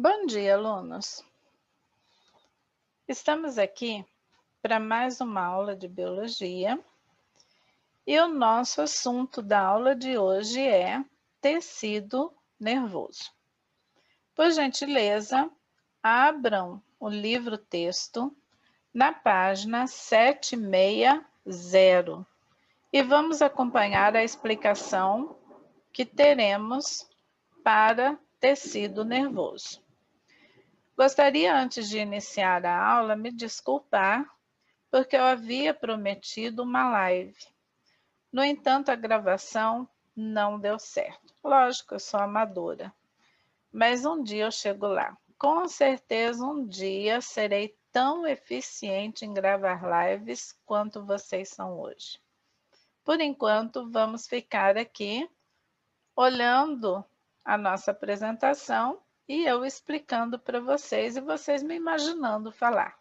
Bom dia, alunos! Estamos aqui para mais uma aula de biologia e o nosso assunto da aula de hoje é tecido nervoso. Por gentileza, abram o livro-texto na página 760 e vamos acompanhar a explicação que teremos para tecido nervoso. Gostaria, antes de iniciar a aula, me desculpar, porque eu havia prometido uma live. No entanto, a gravação não deu certo. Lógico, eu sou amadora, mas um dia eu chego lá. Com certeza, um dia serei tão eficiente em gravar lives quanto vocês são hoje. Por enquanto, vamos ficar aqui olhando a nossa apresentação e eu explicando para vocês e vocês me imaginando falar.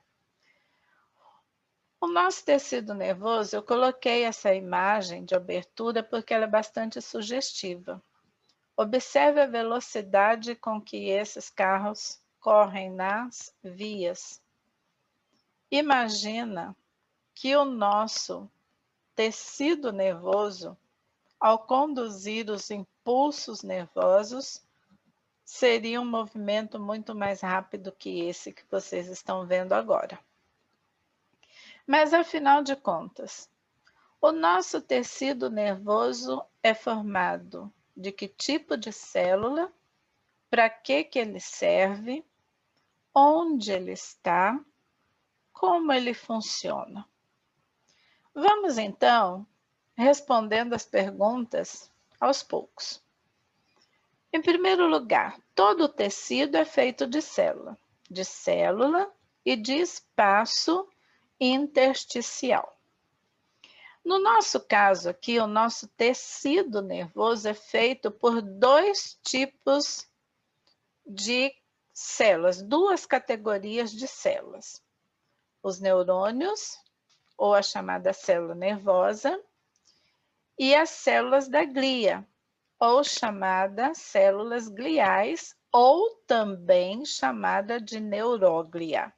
O nosso tecido nervoso, eu coloquei essa imagem de abertura porque ela é bastante sugestiva. Observe a velocidade com que esses carros correm nas vias. Imagina que o nosso tecido nervoso, ao conduzir os impulsos nervosos, seria um movimento muito mais rápido que esse que vocês estão vendo agora. Mas, afinal de contas, o nosso tecido nervoso é formado de que tipo de célula, para que ele serve, onde ele está, como ele funciona. Vamos, então, respondendo as perguntas aos poucos. Em primeiro lugar, todo o tecido é feito de célula e de espaço intersticial. No nosso caso aqui, o nosso tecido nervoso é feito por dois tipos de células, duas categorias de células. Os neurônios, ou a chamada célula nervosa, e as células da glia, ou chamadas células gliais, ou também chamada de neuróglia.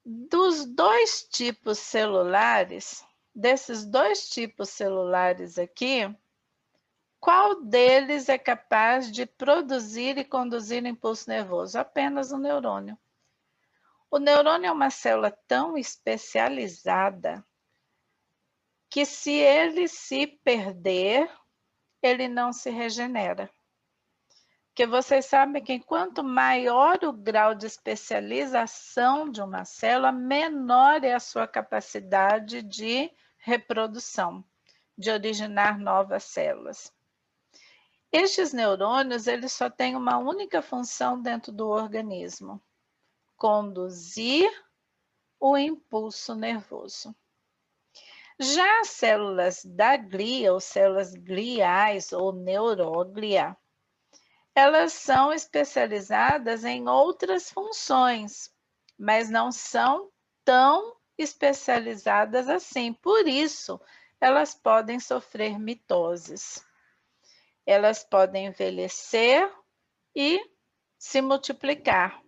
Dos dois tipos celulares, desses dois tipos celulares aqui, qual deles é capaz de produzir e conduzir impulso nervoso? Apenas o neurônio. O neurônio é uma célula tão especializada que, se ele se perder, ele não se regenera. Porque vocês sabem que quanto maior o grau de especialização de uma célula, menor é a sua capacidade de reprodução, de originar novas células. Estes neurônios, eles só têm uma única função dentro do organismo: conduzir o impulso nervoso. Já as células da glia, ou células gliais, ou neuróglia, elas são especializadas em outras funções, mas não são tão especializadas assim. Por isso, elas podem sofrer mitoses. Elas podem envelhecer e se multiplicar.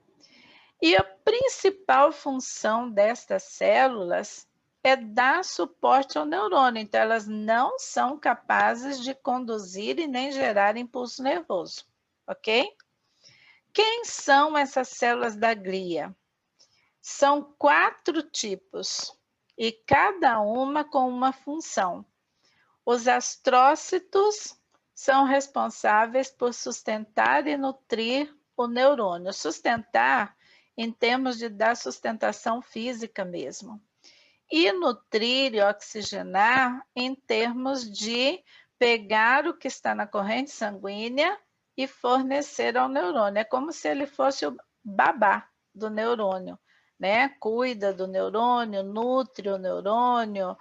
E a principal função destas células é dar suporte ao neurônio. Então, elas não são capazes de conduzir e nem gerar impulso nervoso. Ok? Quem são essas células da glia? São 4 tipos e cada uma com uma função. Os astrócitos são responsáveis por sustentar e nutrir o neurônio. Sustentar em termos de dar sustentação física mesmo. E nutrir e oxigenar em termos de pegar o que está na corrente sanguínea e fornecer ao neurônio. É como se ele fosse o babá do neurônio, né? Cuida do neurônio, nutre o neurônio,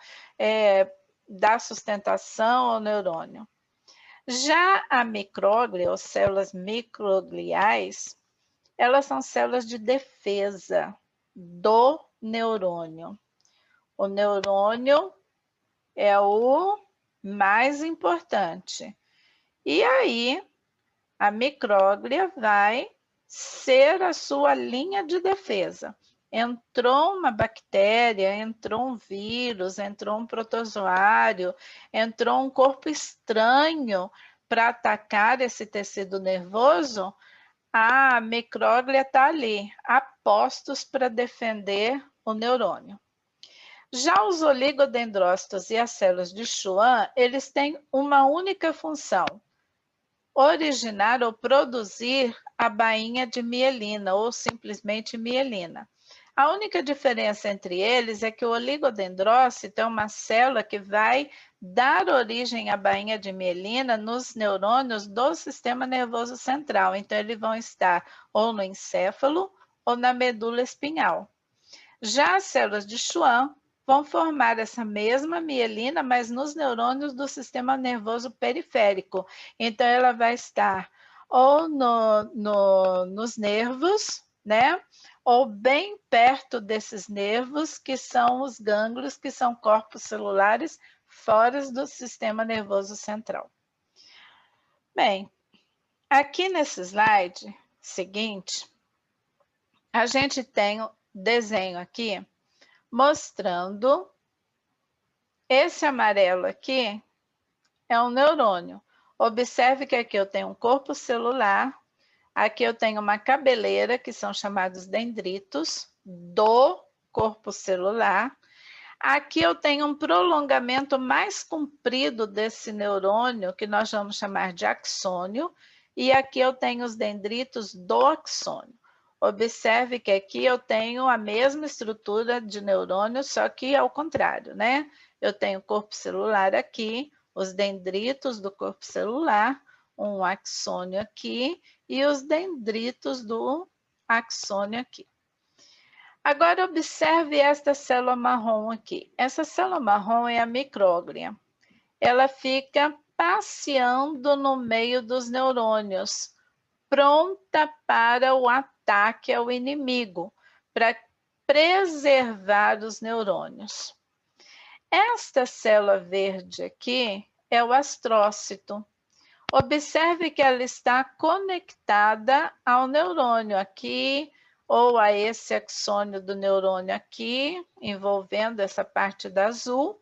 dá sustentação ao neurônio. Já a micróglia, ou células microgliais, elas são células de defesa do neurônio. O neurônio é o mais importante. E aí, a micróglia vai ser a sua linha de defesa. Entrou uma bactéria, entrou um vírus, entrou um protozoário, entrou um corpo estranho para atacar esse tecido nervoso, a micróglia está ali, a postos para defender o neurônio. Já os oligodendrócitos e as células de Schwann, eles têm uma única função: originar ou produzir a bainha de mielina, ou simplesmente mielina. A única diferença entre eles é que o oligodendrócito é uma célula que vai dar origem à bainha de mielina nos neurônios do sistema nervoso central. Então, eles vão estar ou no encéfalo ou na medula espinhal. Já as células de Schwann vão formar essa mesma mielina, mas nos neurônios do sistema nervoso periférico. Então, ela vai estar ou nos nervos, né? Ou bem perto desses nervos, que são os gânglios, que são corpos celulares fora do sistema nervoso central. Bem, aqui nesse slide seguinte, a gente tem o desenho aqui mostrando esse amarelo aqui é um neurônio. Observe que aqui eu tenho um corpo celular, aqui eu tenho uma cabeleira, que são chamados dendritos, do corpo celular. Aqui eu tenho um prolongamento mais comprido desse neurônio, que nós vamos chamar de axônio, e aqui eu tenho os dendritos do axônio. Observe que aqui eu tenho a mesma estrutura de neurônio, só que ao contrário, né? Eu tenho o corpo celular aqui, os dendritos do corpo celular, um axônio aqui e os dendritos do axônio aqui. Agora observe esta célula marrom aqui. Essa célula marrom é a micróglia. Ela fica passeando no meio dos neurônios, pronta para o ataque ao inimigo, para preservar os neurônios. Esta célula verde aqui é o astrócito. Observe que ela está conectada ao neurônio aqui, ou a esse axônio do neurônio aqui, envolvendo essa parte da azul,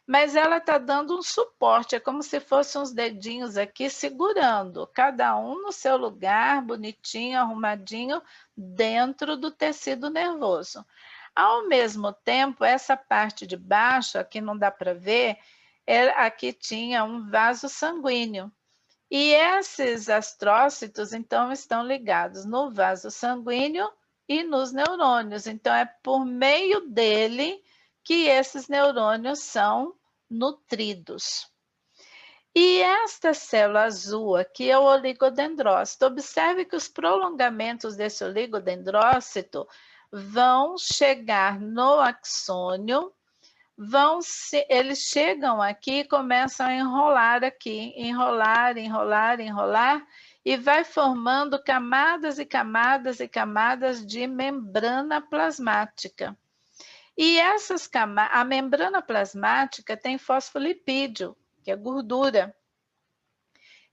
mas ela está dando um suporte, é como se fossem uns dedinhos aqui segurando, cada um no seu lugar, bonitinho, arrumadinho, dentro do tecido nervoso. Ao mesmo tempo, essa parte de baixo, aqui não dá para ver, aqui tinha um vaso sanguíneo. E esses astrócitos, então, estão ligados no vaso sanguíneo e nos neurônios. Então, é por meio dele que esses neurônios são nutridos. E esta célula azul aqui é o oligodendrócito. Observe que os prolongamentos desse oligodendrócito vão chegar no axônio, eles chegam aqui e começam a enrolar aqui, enrolar, e vai formando camadas e camadas e camadas de membrana plasmática. E a membrana plasmática tem fosfolipídio, que é gordura.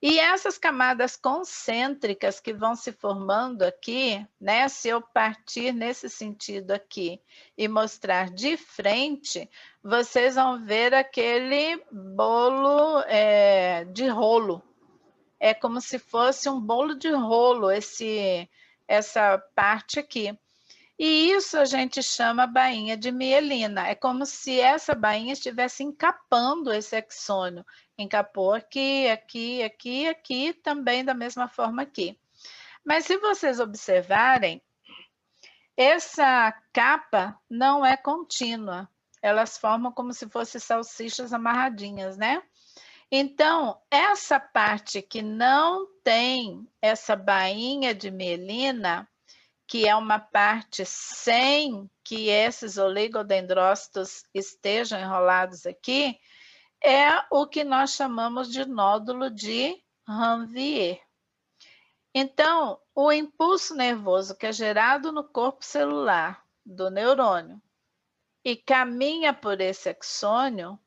E essas camadas concêntricas que vão se formando aqui, né? Se eu partir nesse sentido aqui e mostrar de frente, vocês vão ver aquele bolo de rolo. É como se fosse um bolo de rolo, essa parte aqui. E isso a gente chama bainha de mielina. É como se essa bainha estivesse encapando esse axônio. Encapou aqui, aqui, aqui, aqui, também da mesma forma aqui. Mas se vocês observarem, essa capa não é contínua. Elas formam como se fossem salsichas amarradinhas, né? Então, essa parte que não tem essa bainha de mielina, que é uma parte sem que esses oligodendrócitos estejam enrolados aqui, é o que nós chamamos de nódulo de Ranvier. Então, o impulso nervoso que é gerado no corpo celular do neurônio e caminha por esse axônio,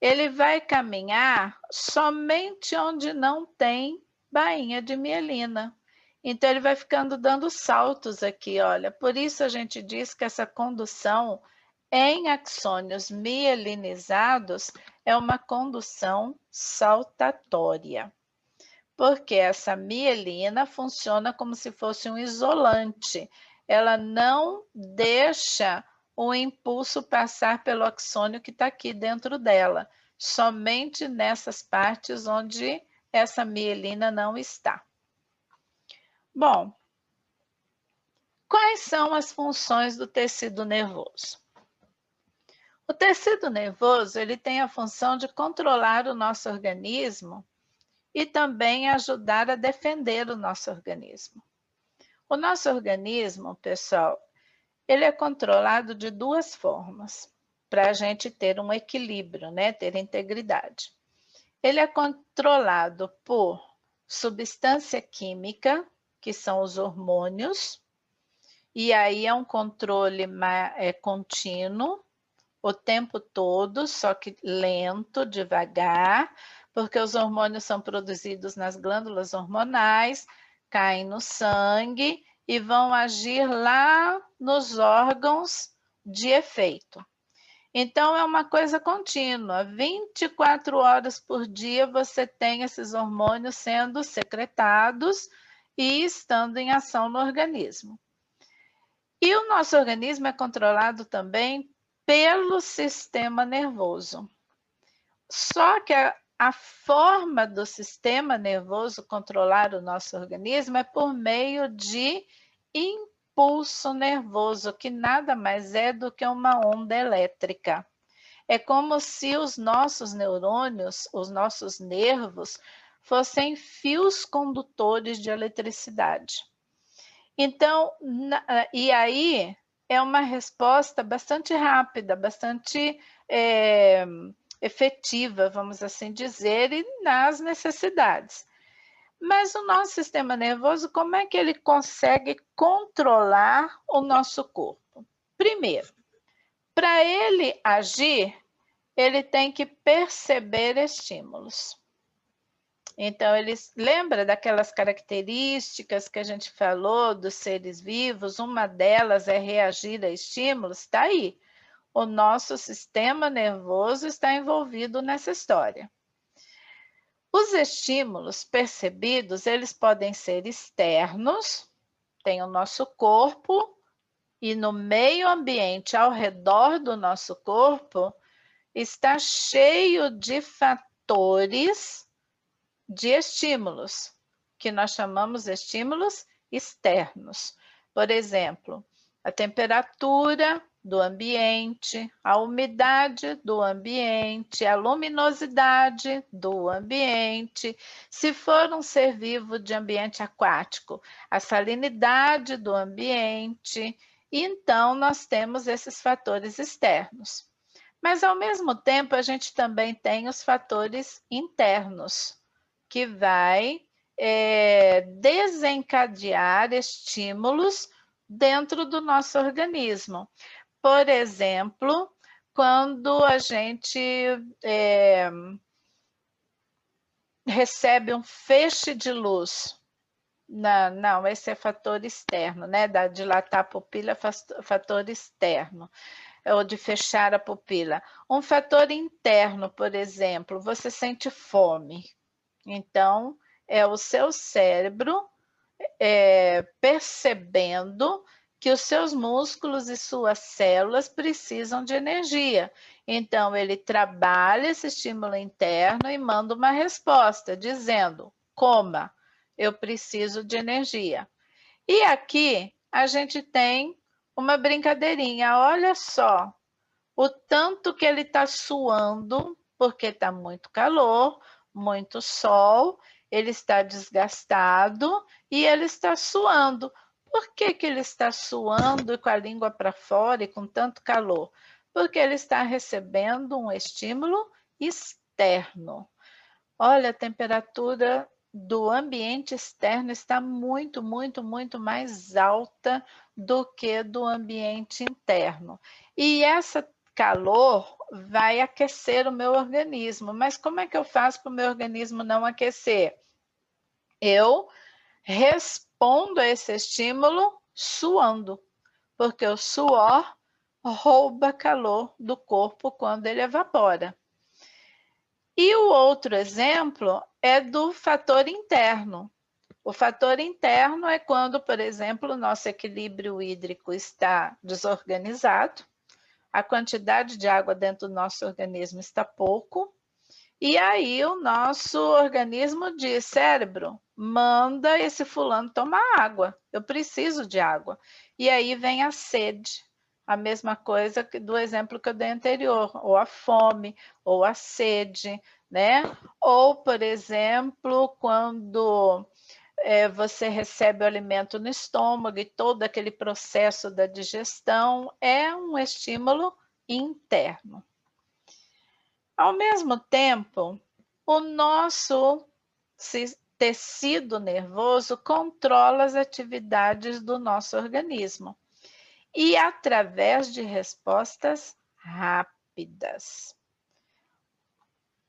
ele vai caminhar somente onde não tem bainha de mielina. Então, ele vai ficando dando saltos aqui, olha. Por isso a gente diz que essa condução em axônios mielinizados é uma condução saltatória, porque essa mielina funciona como se fosse um isolante. Ela não deixa o impulso passar pelo axônio que está aqui dentro dela, somente nessas partes onde essa mielina não está. Bom, quais são as funções do tecido nervoso? O tecido nervoso, ele tem a função de controlar o nosso organismo e também ajudar a defender o nosso organismo. O nosso organismo, pessoal, ele é controlado de duas formas, para a gente ter um equilíbrio, né? Ter integridade. Ele é controlado por substância química, que são os hormônios, e aí é um controle contínuo, o tempo todo, só que lento, devagar, porque os hormônios são produzidos nas glândulas hormonais, caem no sangue e vão agir lá nos órgãos de efeito. Então, é uma coisa contínua, 24 horas por dia você tem esses hormônios sendo secretados e estando em ação no organismo. E o nosso organismo é controlado também pelo sistema nervoso. Só que a forma do sistema nervoso controlar o nosso organismo é por meio de impulso nervoso, que nada mais é do que uma onda elétrica. É como se os nossos neurônios, os nossos nervos, fossem fios condutores de eletricidade. Então, e aí é uma resposta bastante rápida, bastante efetiva, vamos assim dizer, e nas necessidades. Mas o nosso sistema nervoso, como é que ele consegue controlar o nosso corpo? Primeiro, para ele agir, ele tem que perceber estímulos. Então, ele lembra daquelas características que a gente falou dos seres vivos, uma delas é reagir a estímulos, está aí. O nosso sistema nervoso está envolvido nessa história. Os estímulos percebidos, eles podem ser externos, tem o nosso corpo, e no meio ambiente ao redor do nosso corpo está cheio de fatores de estímulos, que nós chamamos de estímulos externos. Por exemplo, a temperatura do ambiente, a umidade do ambiente, a luminosidade do ambiente. Se for um ser vivo de ambiente aquático, a salinidade do ambiente. Então, nós temos esses fatores externos. Mas, ao mesmo tempo, a gente também tem os fatores internos, que vai desencadear estímulos dentro do nosso organismo. Por exemplo, quando a gente recebe um feixe de luz. Não, esse é fator externo, né? Da dilatar a pupila é fator externo, ou de fechar a pupila. Um fator interno, por exemplo, você sente fome. Então, é o seu cérebro percebendo que os seus músculos e suas células precisam de energia. Então, ele trabalha esse estímulo interno e manda uma resposta, dizendo: coma, eu preciso de energia. E aqui a gente tem uma brincadeirinha, olha só, o tanto que ele está suando, porque está muito calor, muito sol, ele está desgastado e ele está suando. Por que que ele está suando e com a língua para fora e com tanto calor? Porque ele está recebendo um estímulo externo. Olha, a temperatura do ambiente externo está muito, muito, muito mais alta do que do ambiente interno. E essa calor vai aquecer o meu organismo. Mas como é que eu faço para o meu organismo não aquecer? Eu respondo a esse estímulo suando, porque o suor rouba calor do corpo quando ele evapora. E o outro exemplo é do fator interno. O fator interno é quando, por exemplo, o nosso equilíbrio hídrico está desorganizado, a quantidade de água dentro do nosso organismo está pouco, e aí o nosso organismo diz: cérebro, manda esse fulano tomar água, eu preciso de água. E aí vem a sede, a mesma coisa do exemplo que eu dei anterior, ou a fome, ou a sede, né? Ou, por exemplo, quando você recebe o alimento no estômago e todo aquele processo da digestão é um estímulo interno. Ao mesmo tempo, o nosso tecido nervoso controla as atividades do nosso organismo e através de respostas rápidas.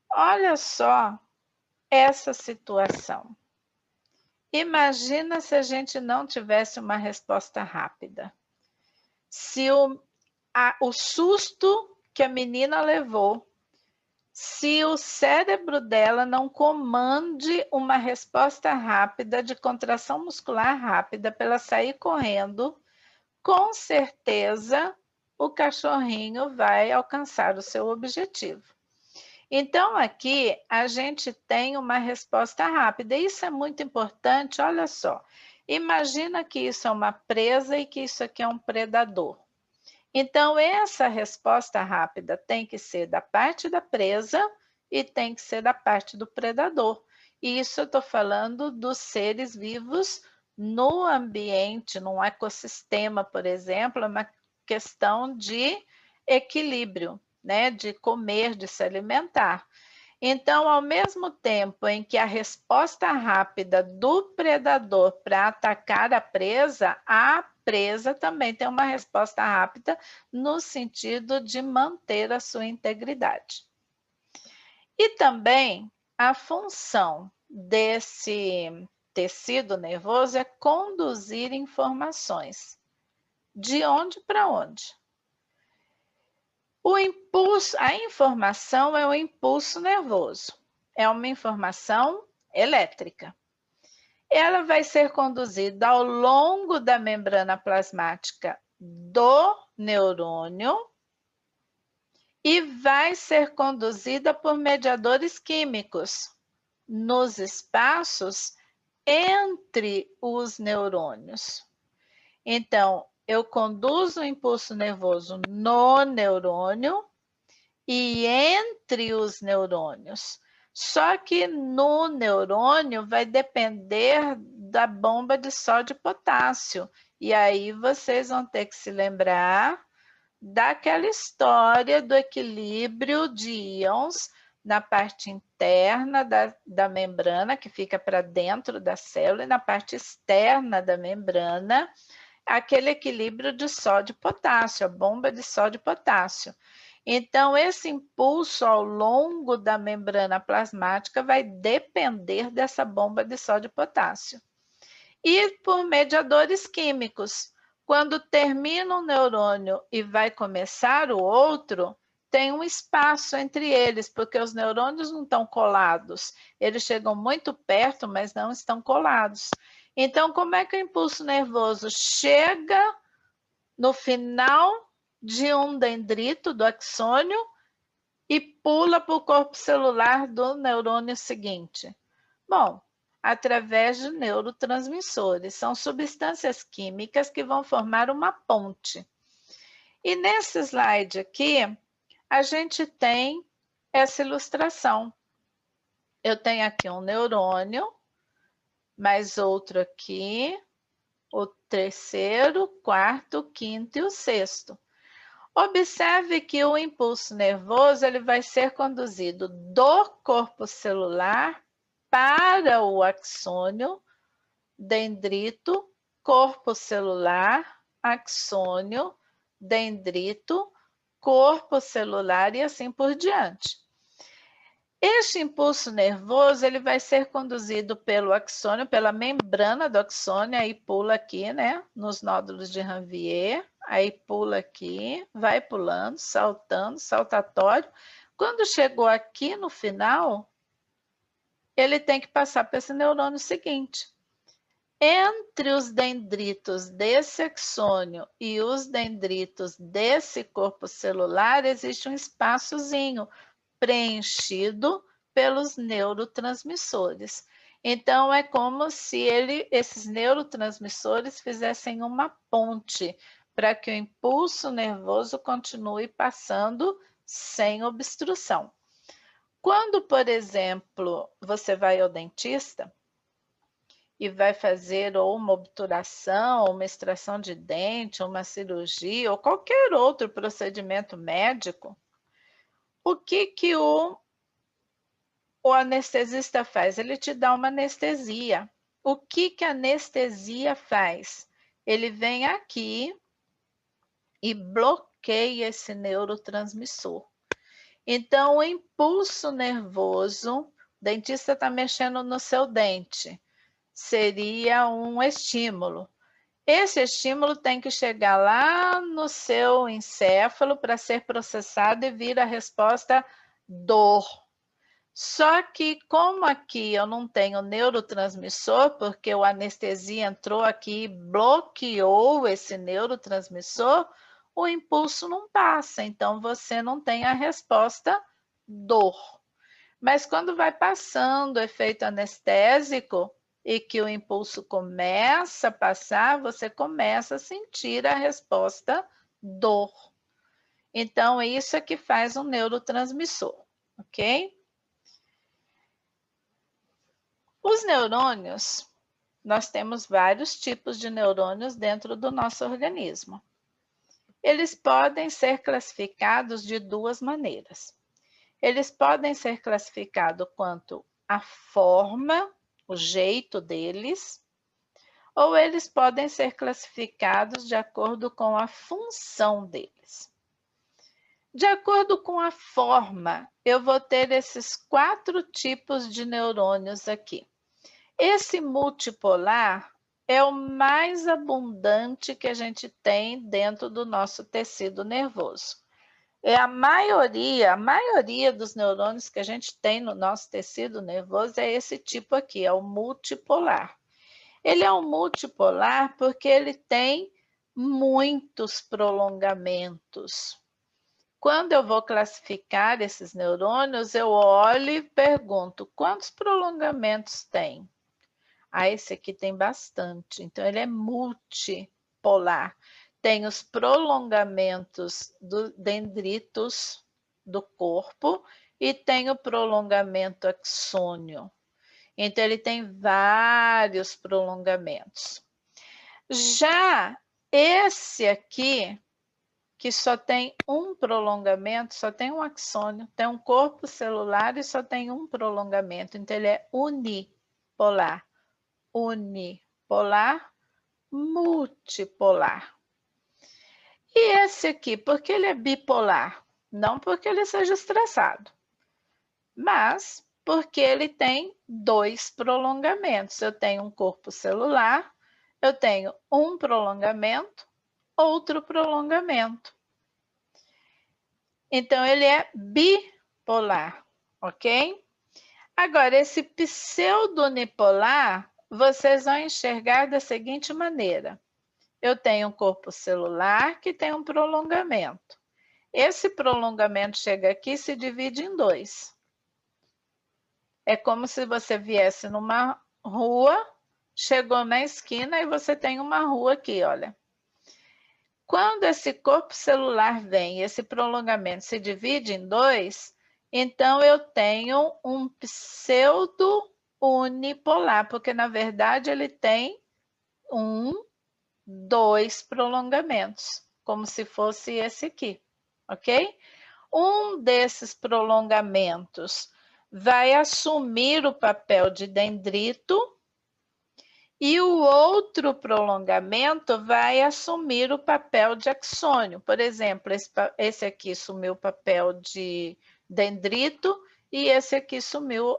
Olha só essa situação. Imagina se a gente não tivesse uma resposta rápida. Se o susto que a menina levou, se o cérebro dela não comande uma resposta rápida de contração muscular rápida para ela sair correndo, com certeza o cachorrinho vai alcançar o seu objetivo. Então, aqui a gente tem uma resposta rápida. Isso é muito importante, olha só. Imagina que isso é uma presa e que isso aqui é um predador. Então, essa resposta rápida tem que ser da parte da presa e tem que ser da parte do predador. E isso eu estou falando dos seres vivos no ambiente, num ecossistema, por exemplo, é uma questão de equilíbrio, né? De comer, de se alimentar. Então, ao mesmo tempo em que a resposta rápida do predador para atacar a presa também tem uma resposta rápida no sentido de manter a sua integridade. E também a função desse tecido nervoso é conduzir informações. De onde para onde? O impulso, a informação é o impulso nervoso, é uma informação elétrica. Ela vai ser conduzida ao longo da membrana plasmática do neurônio e vai ser conduzida por mediadores químicos nos espaços entre os neurônios. Então, eu conduzo o impulso nervoso no neurônio e entre os neurônios. Só que no neurônio vai depender da bomba de sódio e potássio. E aí vocês vão ter que se lembrar daquela história do equilíbrio de íons na parte interna da membrana, que fica para dentro da célula, e na parte externa da membrana, aquele equilíbrio de sódio e potássio, a bomba de sódio e potássio. Então, esse impulso ao longo da membrana plasmática vai depender dessa bomba de sódio e potássio. E por mediadores químicos, quando termina um neurônio e vai começar o outro, tem um espaço entre eles, porque os neurônios não estão colados. Eles chegam muito perto, mas não estão colados. Então, como é que o impulso nervoso chega no final de um dendrito, do axônio, e pula para o corpo celular do neurônio seguinte? Bom, através de neurotransmissores. São substâncias químicas que vão formar uma ponte. E nesse slide aqui, a gente tem essa ilustração. Eu tenho aqui um neurônio, mais outro aqui, o terceiro, quarto, quinto e o sexto. Observe que o impulso nervoso ele vai ser conduzido do corpo celular para o axônio, dendrito, corpo celular, axônio, dendrito, corpo celular e assim por diante. Este impulso nervoso ele vai ser conduzido pelo axônio, pela membrana do axônio, aí pula aqui, né, nos nódulos de Ranvier, aí pula aqui, vai pulando, saltando, saltatório. Quando chegou aqui no final, ele tem que passar para esse neurônio seguinte. Entre os dendritos desse axônio e os dendritos desse corpo celular, existe um espaçozinho preenchido pelos neurotransmissores. Então, é como se esses neurotransmissores fizessem uma ponte para que o impulso nervoso continue passando sem obstrução. Quando, por exemplo, você vai ao dentista e vai fazer ou uma obturação, ou uma extração de dente, ou uma cirurgia, ou qualquer outro procedimento médico, o que o anestesista faz? Ele te dá uma anestesia. O que a anestesia faz? Ele vem aqui e bloqueia esse neurotransmissor. Então, o impulso nervoso, o dentista está mexendo no seu dente, seria um estímulo. Esse estímulo tem que chegar lá no seu encéfalo para ser processado e vir a resposta dor. Só que como aqui eu não tenho neurotransmissor, porque o anestesia entrou aqui e bloqueou esse neurotransmissor, o impulso não passa, então você não tem a resposta dor. Mas quando vai passando o efeito anestésico e que o impulso começa a passar, você começa a sentir a resposta dor. Então, isso é que faz um neurotransmissor, ok? Os neurônios, nós temos vários tipos de neurônios dentro do nosso organismo. Eles podem ser classificados de duas maneiras. Eles podem ser classificados quanto a forma, o jeito deles, ou eles podem ser classificados de acordo com a função deles. De acordo com a forma, eu vou ter esses 4 tipos de neurônios aqui. Esse multipolar é o mais abundante que a gente tem dentro do nosso tecido nervoso. É a maioria dos neurônios que a gente tem no nosso tecido nervoso é esse tipo aqui, é o multipolar. Ele é um multipolar porque ele tem muitos prolongamentos. Quando eu vou classificar esses neurônios, eu olho e pergunto, quantos prolongamentos tem? Ah, esse aqui tem bastante, então ele é multipolar. Tem os prolongamentos dos dendritos do corpo e tem o prolongamento axônio. Então, ele tem vários prolongamentos. Já esse aqui, que só tem um prolongamento, só tem um axônio, tem um corpo celular e só tem um prolongamento. Então, ele é unipolar. Unipolar, multipolar. E esse aqui, por que ele é bipolar? Não porque ele seja estressado, mas porque ele tem 2 prolongamentos. Eu tenho um corpo celular, eu tenho um prolongamento, outro prolongamento. Então, ele é bipolar, ok? Agora, esse pseudo-unipolar, vocês vão enxergar da seguinte maneira. Eu tenho um corpo celular que tem um prolongamento. Esse prolongamento chega aqui e se divide em 2. É como se você viesse numa rua, chegou na esquina e você tem uma rua aqui, olha. Quando esse corpo celular vem, esse prolongamento se divide em 2, então eu tenho um pseudo unipolar, porque na verdade ele tem 2 prolongamentos, como se fosse esse aqui, ok? Um desses prolongamentos vai assumir o papel de dendrito E o outro prolongamento vai assumir o papel de axônio. Por exemplo, esse aqui assumiu o papel de dendrito e esse aqui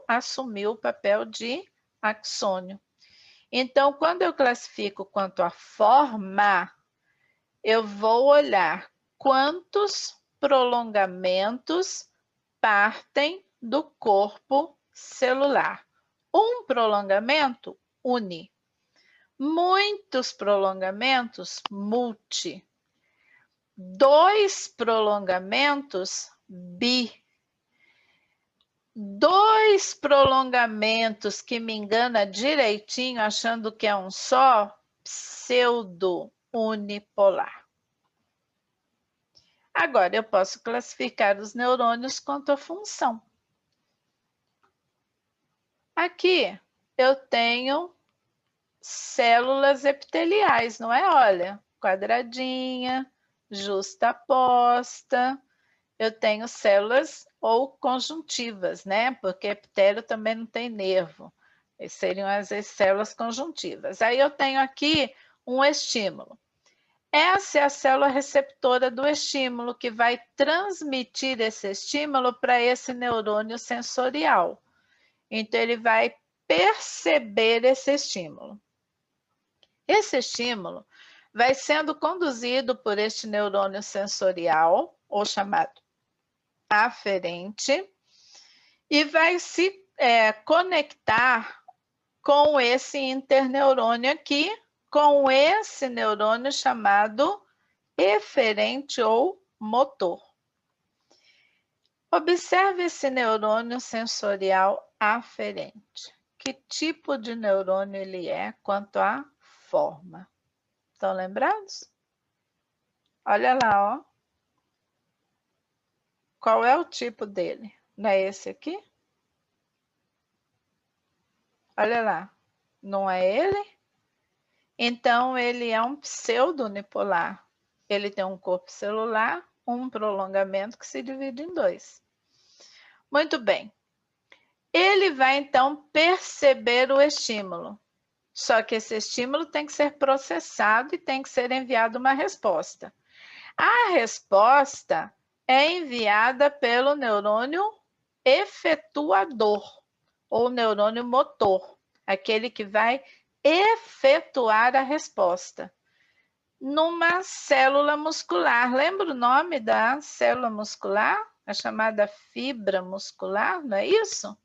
assumiu o papel de axônio. Então, quando eu classifico quanto à forma, eu vou olhar quantos prolongamentos partem do corpo celular. Um prolongamento une. Muitos prolongamentos, multi. 2 prolongamentos, bi. 2 prolongamentos que me engana direitinho, achando que é um só, pseudo-unipolar. Agora, eu posso classificar os neurônios quanto à função. Aqui, eu tenho células epiteliais, não é? Olha, quadradinha, justaposta. Eu tenho células ou conjuntivas, né? Porque epitélio também não tem nervo. Seriam as células conjuntivas. Aí eu tenho aqui um estímulo. Essa é a célula receptora do estímulo que vai transmitir esse estímulo para esse neurônio sensorial. Então, ele vai perceber esse estímulo. Esse estímulo vai sendo conduzido por este neurônio sensorial, ou chamado aferente, e vai se conectar com esse interneurônio aqui, com esse neurônio chamado eferente ou motor. Observe esse neurônio sensorial aferente. Que tipo de neurônio ele é quanto à forma? Estão lembrados? Olha lá, ó. Qual é o tipo dele? Não é esse aqui? Olha lá. Não é ele? Então, ele é um pseudo-unipolar. Ele tem um corpo celular, um prolongamento que se divide em 2. Muito bem. Ele vai, então, perceber o estímulo. Só que esse estímulo tem que ser processado e tem que ser enviado uma resposta. A resposta é enviada pelo neurônio efetuador, ou neurônio motor, aquele que vai efetuar a resposta numa célula muscular. Lembra o nome da célula muscular? A chamada fibra muscular, não é isso?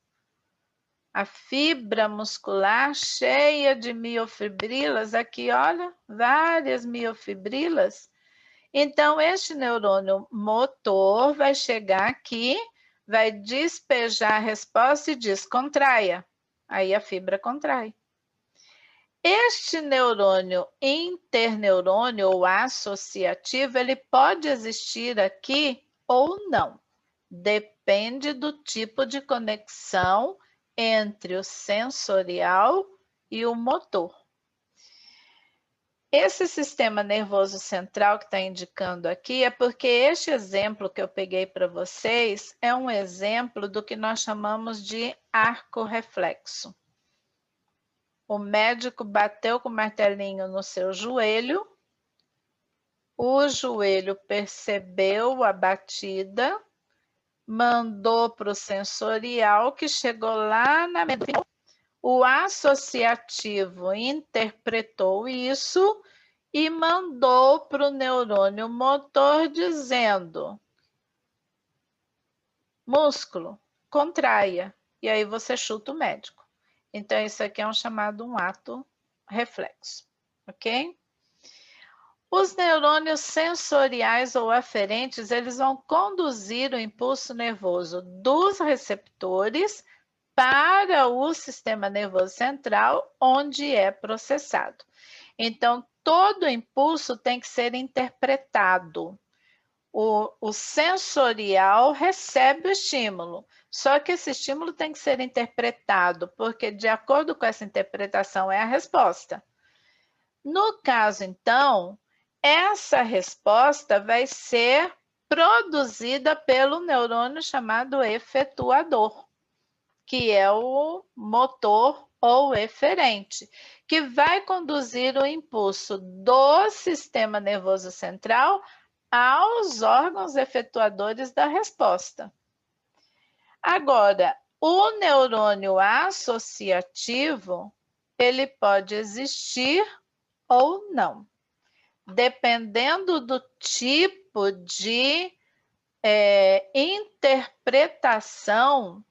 A fibra muscular cheia de miofibrilas, aqui olha, várias miofibrilas. Então, este neurônio motor vai chegar aqui, vai despejar a resposta e diz, contraia. Aí a fibra contrai. Este neurônio interneurônio ou associativo, ele pode existir aqui ou não. Depende do tipo de conexão entre o sensorial e o motor. Esse sistema nervoso central que está indicando aqui é porque este exemplo que eu peguei para vocês é um exemplo do que nós chamamos de arco reflexo. O médico bateu com o martelinho no seu joelho, o joelho percebeu a batida, mandou para o sensorial, que chegou lá na medula. O associativo interpretou isso e mandou para o neurônio motor dizendo: músculo, contraia. E aí você chuta o médico. Então, isso aqui é um ato reflexo, ok? Os neurônios sensoriais ou aferentes, eles vão conduzir o impulso nervoso dos receptores para o sistema nervoso central, onde é processado. Então, todo impulso tem que ser interpretado. O sensorial recebe o estímulo, só que esse estímulo tem que ser interpretado, porque de acordo com essa interpretação é a resposta. No caso, então, essa resposta vai ser produzida pelo neurônio chamado efetuador, que é o motor ou eferente, que vai conduzir o impulso do sistema nervoso central aos órgãos efetuadores da resposta. Agora, o neurônio associativo, ele pode existir ou não, dependendo do tipo de interpretação.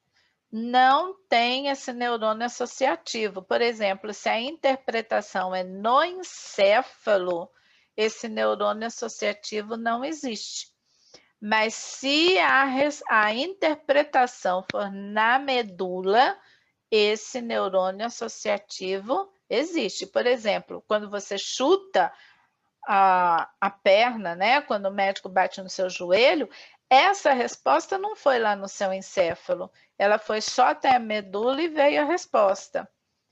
Não tem esse neurônio associativo. Por exemplo, se a interpretação é no encéfalo, esse neurônio associativo não existe. Mas se a interpretação for na medula, esse neurônio associativo existe. Por exemplo, quando você chuta a perna, né? Quando o médico bate no seu joelho, essa resposta não foi lá no seu encéfalo, ela foi só até a medula e veio a resposta.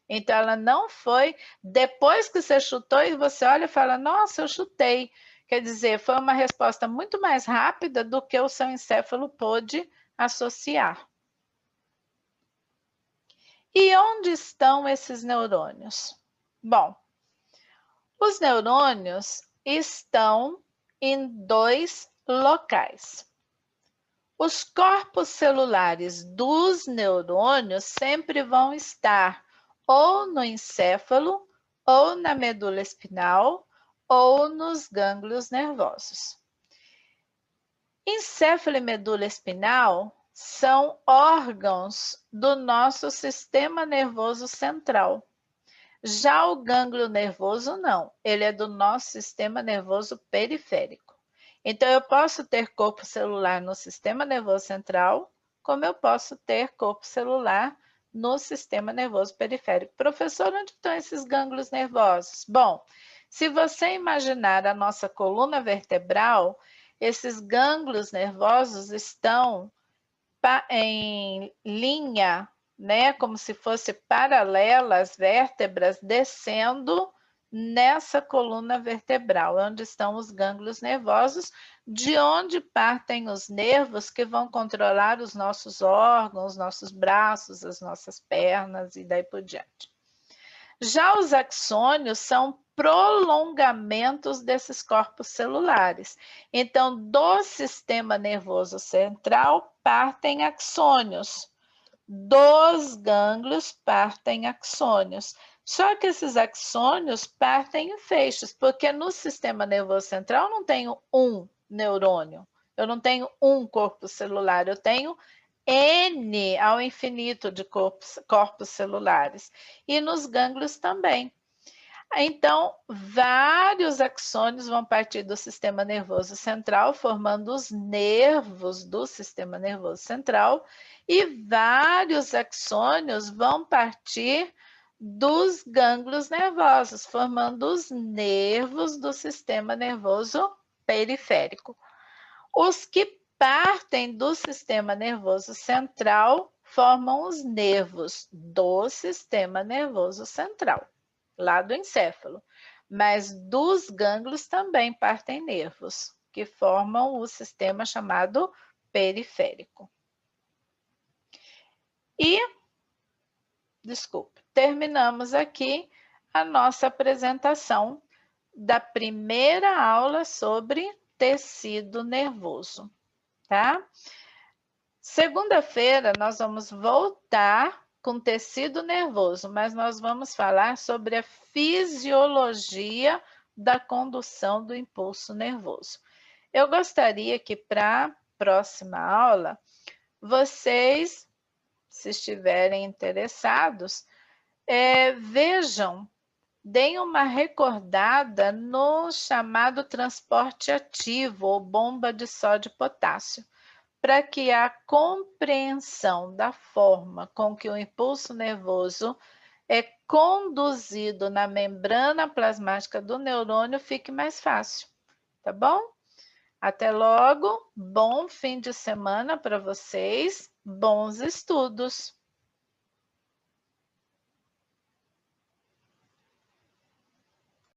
Então, ela não foi depois que você chutou e você olha e fala, nossa, eu chutei. Quer dizer, foi uma resposta muito mais rápida do que o seu encéfalo pôde associar. E onde estão esses neurônios? Bom, os neurônios estão em dois locais. Os corpos celulares dos neurônios sempre vão estar ou no encéfalo, ou na medula espinal, ou nos gânglios nervosos. Encéfalo e medula espinal são órgãos do nosso sistema nervoso central. Já o gânglio nervoso não, ele é do nosso sistema nervoso periférico. Então, eu posso ter corpo celular no sistema nervoso central, como eu posso ter corpo celular no sistema nervoso periférico. Professor, onde estão esses gânglios nervosos? Bom, se você imaginar a nossa coluna vertebral, esses gânglios nervosos estão em linha, né, como se fosse paralela às vértebras, descendo nessa coluna vertebral, onde estão os gânglios nervosos, de onde partem os nervos que vão controlar os nossos órgãos, nossos braços, as nossas pernas e daí por diante. Já os axônios são prolongamentos desses corpos celulares. Então, do sistema nervoso central partem axônios, dos gânglios partem axônios. Só que esses axônios partem em feixes, porque no sistema nervoso central eu não tenho um neurônio, eu não tenho um corpo celular, eu tenho N ao infinito de corpos celulares. E nos gânglios também. Então, vários axônios vão partir do sistema nervoso central, formando os nervos do sistema nervoso central, e vários axônios vão partir dos gânglios nervosos, formando os nervos do sistema nervoso periférico. Os que partem do sistema nervoso central formam os nervos do sistema nervoso central, lá do encéfalo. Mas dos gânglios também partem nervos, que formam o sistema chamado periférico. E, terminamos aqui a nossa apresentação da primeira aula sobre tecido nervoso, tá? Segunda-feira nós vamos voltar com tecido nervoso, mas nós vamos falar sobre a fisiologia da condução do impulso nervoso. Eu gostaria que para a próxima aula, vocês, se estiverem interessados, vejam, deem uma recordada no chamado transporte ativo ou bomba de sódio e potássio, para que a compreensão da forma com que o impulso nervoso é conduzido na membrana plasmática do neurônio fique mais fácil, tá bom? Até logo, bom fim de semana para vocês, bons estudos!